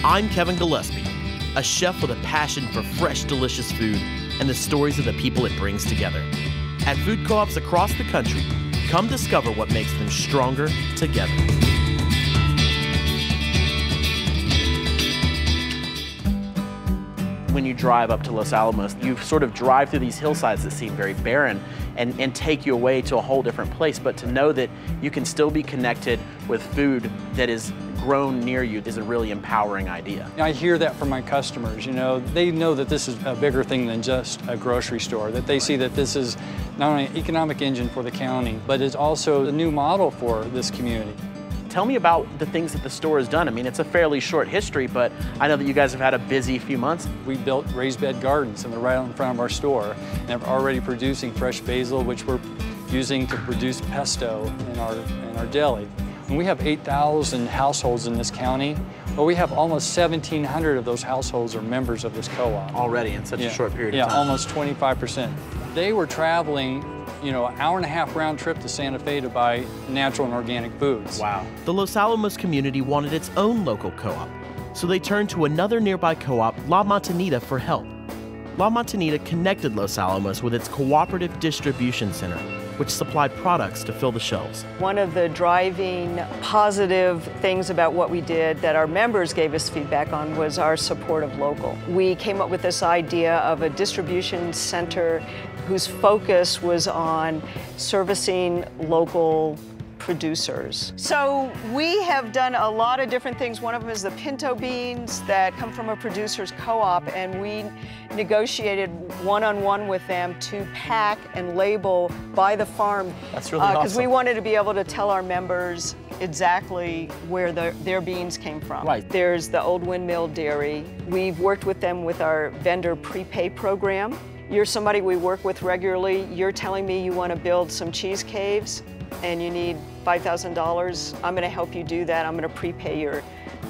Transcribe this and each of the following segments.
I'm Kevin Gillespie, a chef with a passion for fresh, delicious food and the stories of the people it brings together. At food co-ops across the country, come discover what makes them stronger together. When you drive up to Los Alamos, you sort of drive through these hillsides that seem very barren and take you away to a whole different place. But to know that you can still be connected with food that is grown near you is a really empowering idea. I hear that from my customers. They know that this is a bigger thing than just a grocery store, that they see that this is not only an economic engine for the county, but it's also a new model for this community. Tell me about the things that the store has done. I mean, it's a fairly short history, but I know that you guys have had a busy few months. We built raised bed gardens and they're right in front of our store, and are already producing fresh basil, which we're using to produce pesto in our deli. And we have 8,000 households in this county, but we have almost 1,700 of those households are members of this co-op. Already in such a short period of time. Yeah, almost 25%. They were traveling an hour-and-a-half round trip to Santa Fe to buy natural and organic foods. Wow. The Los Alamos community wanted its own local co-op, so they turned to another nearby co-op, La Montañita, for help. La Montañita connected Los Alamos with its cooperative distribution center, which supplied products to fill the shelves. One of the driving positive things about what we did that our members gave us feedback on was our support of local. We came up with this idea of a distribution center whose focus was on servicing local producers. So we have done a lot of different things. One of them is the pinto beans that come from a producer's co-op, and we negotiated one-on-one with them to pack and label by the farm. That's really awesome. Because we wanted to be able to tell our members exactly where their beans came from. Right. There's the Old Windmill Dairy. We've worked with them with our vendor prepay program. You're somebody we work with regularly. You're telling me you want to build some cheese caves and you need $5,000. I'm going to help you do that. I'm going to prepay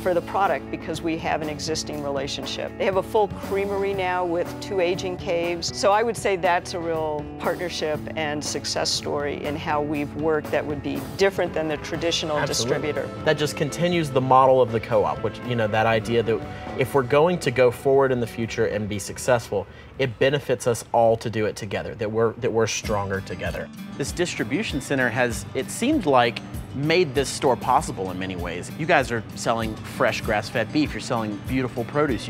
for the product because we have an existing relationship. They have a full creamery now with 2 aging caves. So I would say that's a real partnership and success story in how we've worked that would be different than the traditional distributor. That just continues the model of the co-op, which, that idea that if we're going to go forward in the future and be successful, it benefits us all to do it together, that we're stronger together. This distribution center has, it seemed like, made this store possible in many ways. You guys are selling fresh grass-fed beef, you're selling beautiful produce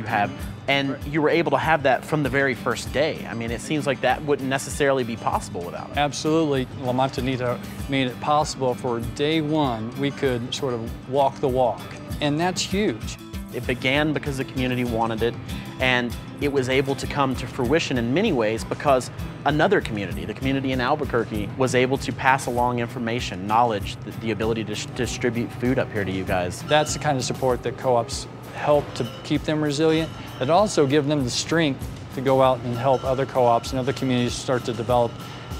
and you were able to have that from the very first day. I mean, it seems like that wouldn't necessarily be possible without it. Absolutely. La Montañita made it possible for day one, we could sort of walk the walk, and that's huge. It began because the community wanted it, and it was able to come to fruition in many ways because another community, the community in Albuquerque, was able to pass along information, knowledge, the ability to distribute food up here to you guys. That's the kind of support that co-ops help to keep them resilient, but also give them the strength to go out and help other co-ops and other communities start to develop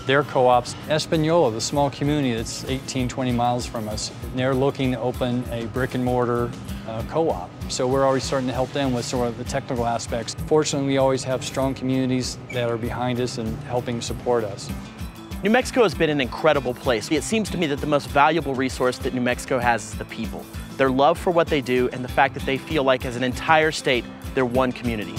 their co-ops. Espanola, the small community that's 18, 20 miles from us, they're looking to open a brick and mortar co-op. So we're already starting to help them with sort of the technical aspects. Fortunately, we always have strong communities that are behind us and helping support us. New Mexico has been an incredible place. It seems to me that the most valuable resource that New Mexico has is the people. Their love for what they do and the fact that they feel like as an entire state, they're one community.